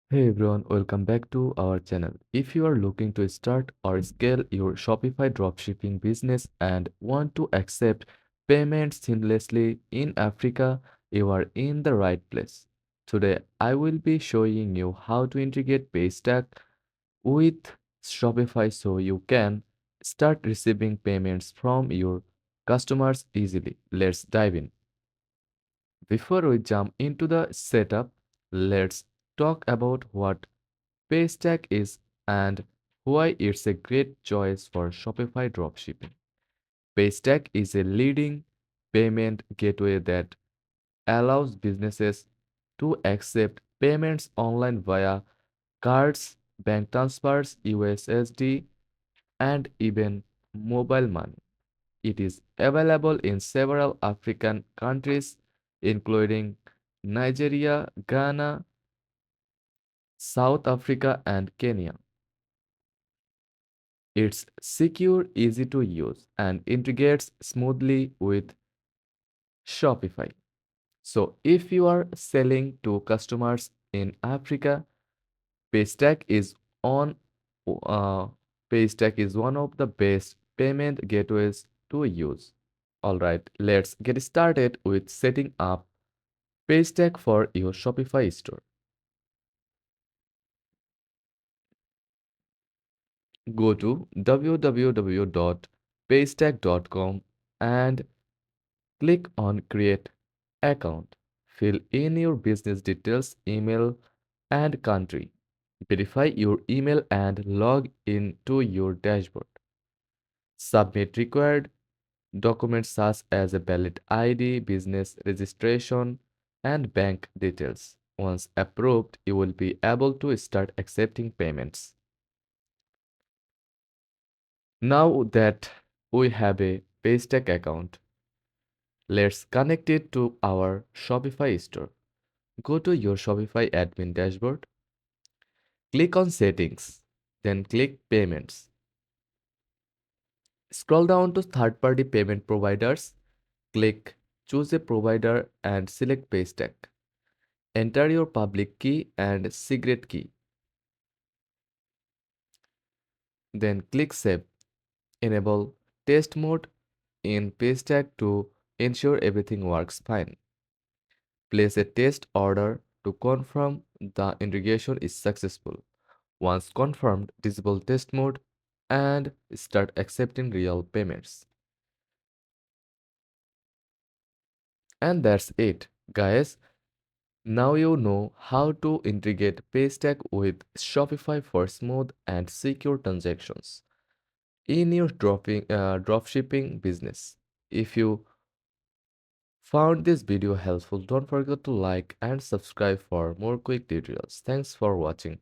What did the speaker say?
Hey everyone, welcome back to our channel. If you are looking to start or scale your Shopify dropshipping business and want to accept payments seamlessly in Africa, you are in the right place. Today, I will be showing you how to integrate Paystack with Shopify so you can start receiving payments from your customers easily. Let's dive in. Before we jump into the setup, let's talk about what Paystack is and why it's a great choice for Shopify dropshipping. Paystack is a leading payment gateway that allows businesses to accept payments online via cards, bank transfers, USSD, and even mobile money. It is available in several African countries, including Nigeria, Ghana, South Africa, and Kenya. It's secure, easy to use, and integrates smoothly with Shopify. So, if you are selling to customers in Africa, Paystack is on uh, Paystack is one of the best payment gateways to use. All right, let's get started with setting up Paystack for your Shopify store. Go to www.paystack.com and click on Create Account. Fill in your business details, email, and country. Verify your email and log in to your dashboard. Submit required documents such as a valid ID, business registration, and bank details. Once approved, you will be able to start accepting payments. Now that we have a Paystack account, let's connect it to our Shopify store. Go to your Shopify admin dashboard, click on Settings, then click Payments. Scroll down to Third Party Payment Providers, click Choose a Provider and select Paystack. Enter your public key and secret key, then click Save. Enable Test Mode in Paystack to ensure everything works fine. Place a test order to confirm the integration is successful. Once confirmed, disable test mode and start accepting real payments. And that's it, guys. Now you know how to integrate Paystack with Shopify for smooth and secure transactions in your dropshipping business. If you found this video helpful, don't forget to like and subscribe for more quick tutorials. Thanks for watching.